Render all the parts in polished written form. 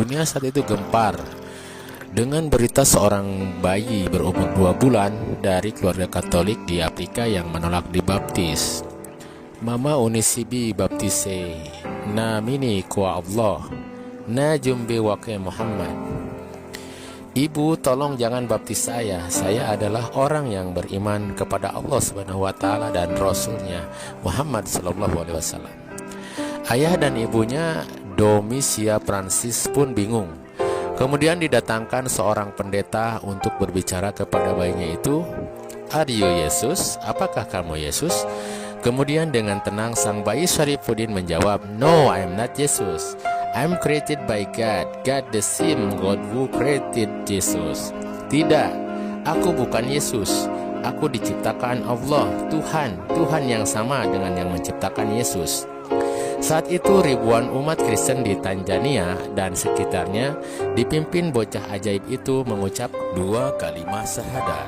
Dunia saat itu gempar dengan berita seorang bayi berumur 2 bulan dari keluarga Katolik di Afrika yang menolak dibaptis. Mama unisibi baptise na mini kwa Allah na jumbe wake Muhammad. Ibu, tolong jangan baptis saya adalah orang yang beriman kepada Allah Subhanahu wa taala dan Rasulnya Muhammad sallallahu alaihi wasallam. Ayah dan ibunya Domisia Francis pun bingung. Kemudian didatangkan seorang pendeta untuk berbicara kepada bayinya itu. Are you Yesus? Apakah kamu Yesus? Kemudian dengan tenang sang bayi Syarifuddin menjawab, No, I am not Jesus. I am created by God. God the same God who created Jesus. Tidak, aku bukan Yesus. Aku diciptakan Allah, Tuhan yang sama dengan yang menciptakan Yesus. Saat itu ribuan umat Kristen di Tanzania dan sekitarnya dipimpin bocah ajaib itu mengucap 2 kalimat syahadat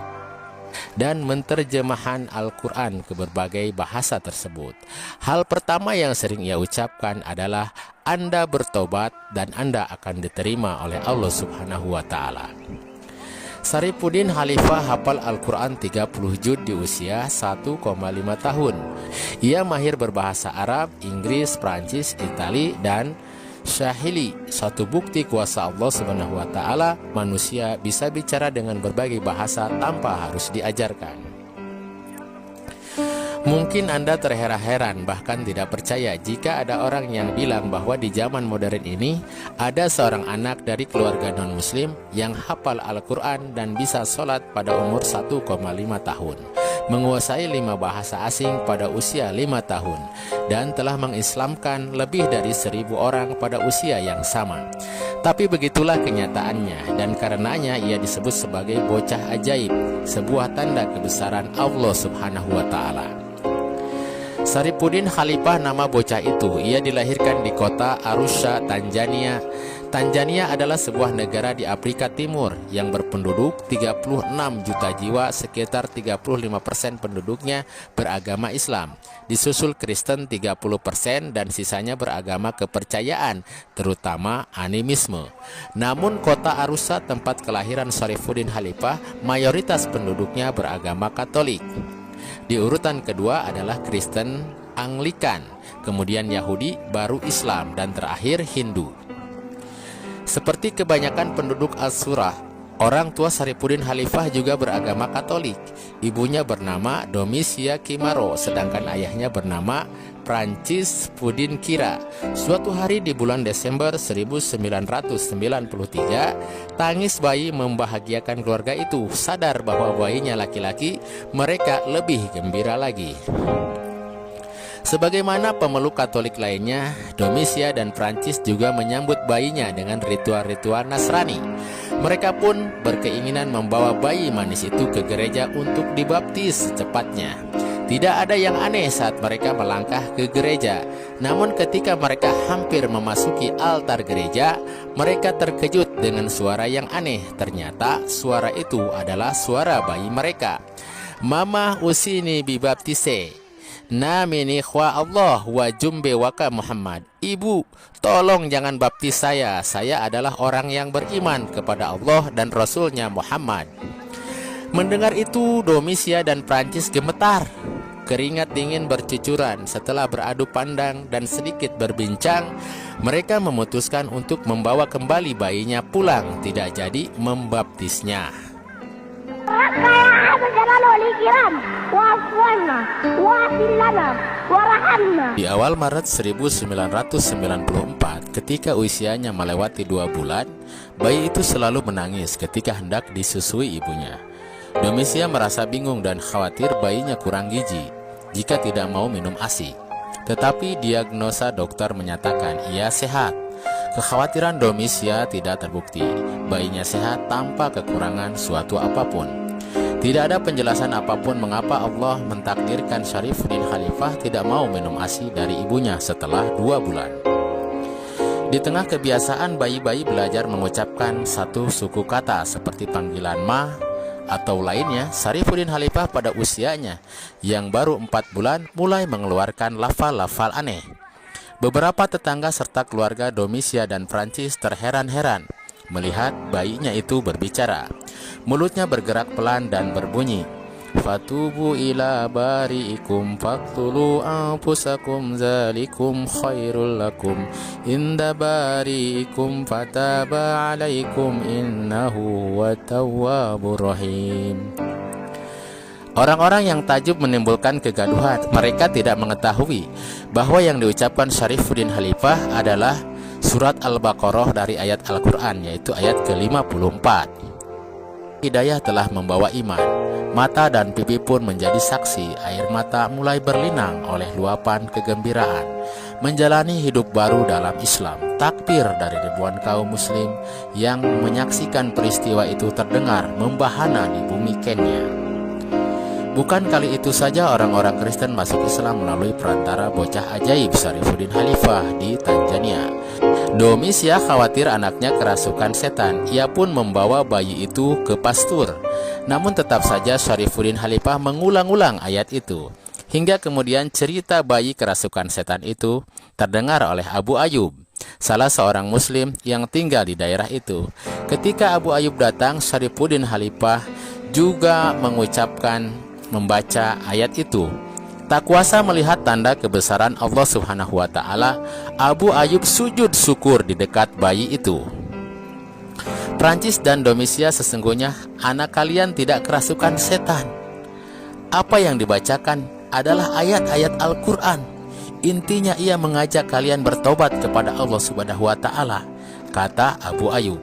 dan menterjemahkan Al-Quran ke berbagai bahasa tersebut. Hal pertama yang sering ia ucapkan adalah Anda bertobat dan Anda akan diterima oleh Allah Subhanahu wa taala. Syarifuddin Khalifah hafal Al-Quran 30 juz di usia 1,5 tahun. Ia mahir berbahasa Arab, Inggris, Prancis, Itali, dan Swahili. Satu bukti kuasa Allah Subhanahu wa taala, manusia bisa bicara dengan berbagai bahasa tanpa harus diajarkan. Mungkin Anda terheran-heran bahkan tidak percaya jika ada orang yang bilang bahwa di zaman modern ini ada seorang anak dari keluarga non-muslim yang hafal Al-Quran dan bisa sholat pada umur 1,5 tahun, menguasai 5 bahasa asing pada usia 5 tahun, dan telah mengislamkan lebih dari 1.000 orang pada usia yang sama. Tapi begitulah kenyataannya, dan karenanya ia disebut sebagai bocah ajaib, sebuah tanda kebesaran Allah Subhanahu wa taala. Syarifuddin Khalifah nama bocah itu. Ia dilahirkan di kota Arusha, Tanzania. Tanzania adalah sebuah negara di Afrika Timur yang berpenduduk 36 juta jiwa. Sekitar 35% penduduknya beragama Islam, disusul Kristen 30% dan sisanya beragama kepercayaan, terutama animisme. Namun kota Arusha, tempat kelahiran Syarifuddin Khalifah, mayoritas penduduknya beragama Katolik. Di urutan kedua adalah Kristen Anglikan, kemudian Yahudi, baru Islam, dan terakhir Hindu. Seperti kebanyakan penduduk Al-Surah, orang tua Syarifuddin Khalifah juga beragama Katolik. Ibunya bernama Domisia Kimaro, sedangkan ayahnya bernama Francis Pudin Kira. Suatu hari di bulan Desember 1993, tangis bayi membahagiakan keluarga itu. Sadar bahwa bayinya laki-laki, mereka lebih gembira lagi. Sebagaimana pemeluk Katolik lainnya, Domisia dan Francis juga menyambut bayinya dengan ritual-ritual Nasrani. Mereka pun berkeinginan membawa bayi manis itu ke gereja untuk dibaptis secepatnya. Tidak ada yang aneh saat mereka melangkah ke gereja. Namun ketika mereka hampir memasuki altar gereja, mereka terkejut dengan suara yang aneh. Ternyata suara itu adalah suara bayi mereka. Mama usini bibaptise namini khwa Allah wa jumbe waka Muhammad. Ibu, tolong jangan baptis saya adalah orang yang beriman kepada Allah dan Rasulnya Muhammad. Mendengar itu, Domisia dan Prancis gemetar. Keringat dingin bercucuran. Setelah beradu pandang dan sedikit berbincang, mereka memutuskan untuk membawa kembali bayinya pulang, tidak jadi membaptisnya. Di awal Maret 1994, ketika usianya melewati 2 bulan, bayi itu selalu menangis ketika hendak disusui ibunya. Domisia merasa bingung dan khawatir bayinya kurang gizi jika tidak mau minum ASI. Tetapi diagnosa dokter menyatakan ia sehat. Kekhawatiran Domisia tidak terbukti. Bayinya sehat tanpa kekurangan suatu apapun. Tidak ada penjelasan apapun mengapa Allah mentakdirkan Syarifuddin Khalifah tidak mau minum ASI dari ibunya setelah 2 bulan. Di tengah kebiasaan bayi-bayi belajar mengucapkan satu suku kata seperti panggilan ma atau lainnya, Syarifuddin Khalifah pada usianya yang baru 4 bulan mulai mengeluarkan lafal-lafal aneh. Beberapa tetangga serta keluarga Domisia dan Prancis terheran-heran melihat bayinya itu berbicara. Mulutnya bergerak pelan dan berbunyi, "Fatubu ila bari'ikum faqtulu anfusakum zalikum khairul lakum inda bari'ikum fataba alaikum innahu huwat tawwabur rahim." Orang-orang yang takjub menimbulkan kegaduhan. Mereka tidak mengetahui bahwa yang diucapkan Syarifuddin Khalifah adalah surat Al-Baqarah dari ayat Al-Quran, yaitu ayat ke-54. Hidayah telah membawa iman. Mata dan pipi pun menjadi saksi. Air mata mulai berlinang oleh luapan kegembiraan menjalani hidup baru dalam Islam. Takbir dari ribuan kaum muslim yang menyaksikan peristiwa itu terdengar membahana di bumi Kenya. Bukan kali itu saja orang-orang Kristen masuk Islam melalui perantara bocah ajaib Syarifuddin Khalifah di Tanzania. Domisia khawatir anaknya kerasukan setan. Ia pun membawa bayi itu ke pastur. Namun tetap saja Syarifuddin Khalifah mengulang-ulang ayat itu. Hingga kemudian cerita bayi kerasukan setan itu terdengar oleh Abu Ayub, salah seorang muslim yang tinggal di daerah itu. Ketika Abu Ayub datang, Syarifuddin Khalifah juga membaca ayat itu. Tak kuasa melihat tanda kebesaran Allah Subhanahu wa Ta'ala, Abu Ayub sujud syukur di dekat bayi itu. Prancis dan Domisia, sesungguhnya anak kalian tidak kerasukan setan. Apa yang dibacakan adalah ayat-ayat Al-Quran. Intinya ia mengajak kalian bertobat kepada Allah Subhanahu wa Ta'ala, kata Abu Ayub.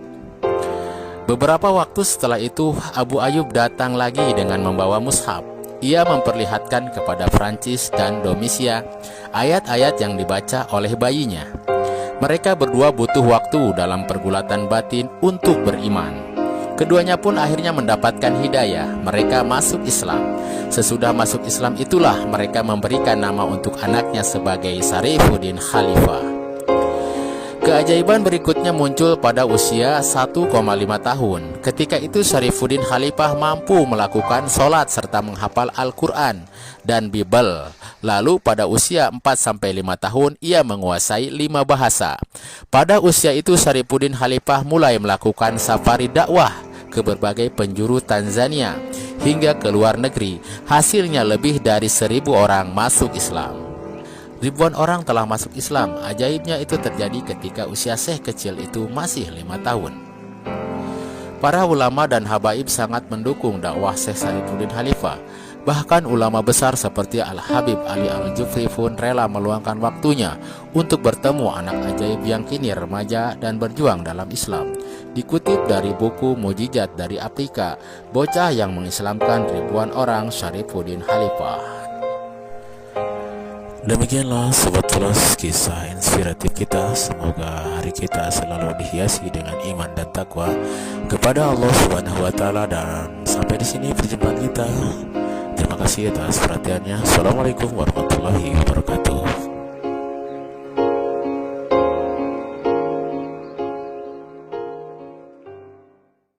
Beberapa waktu setelah itu, Abu Ayub datang lagi dengan membawa mushaf. Ia memperlihatkan kepada Prancis dan Domisia ayat-ayat yang dibaca oleh bayinya. Mereka berdua butuh waktu dalam pergulatan batin untuk beriman. Keduanya pun akhirnya mendapatkan hidayah. Mereka masuk Islam. Sesudah masuk Islam itulah mereka memberikan nama untuk anaknya sebagai Syarifuddin Khalifah. Keajaiban berikutnya muncul pada usia 1,5 tahun. Ketika itu Syarifuddin Khalifah mampu melakukan sholat serta menghafal Al-Quran dan Bible. Lalu pada usia 4-5 tahun ia menguasai 5 bahasa. Pada usia itu Syarifuddin Khalifah mulai melakukan safari dakwah ke berbagai penjuru Tanzania hingga ke luar negeri. Hasilnya lebih dari 1.000 orang masuk Islam. Ribuan orang telah masuk Islam. Ajaibnya itu terjadi ketika usia syekh kecil itu masih 5 tahun. Para ulama dan habaib sangat mendukung dakwah Syekh Syarifuddin Khalifah. Bahkan ulama besar seperti Al-Habib Ali Al-Jufri pun rela meluangkan waktunya untuk bertemu anak ajaib yang kini remaja dan berjuang dalam Islam. Dikutip dari buku Mujizat dari Afrika, bocah yang mengislamkan ribuan orang Syarifuddin Khalifah. Demikianlah Sobat Tulas kisah inspiratif kita. Semoga hari kita selalu dihiasi dengan iman dan takwa kepada Allah Subhanahu wa Ta'ala. Dan sampai di sini perjumpaan kita. Terima kasih atas perhatiannya. Assalamualaikum warahmatullahi wabarakatuh.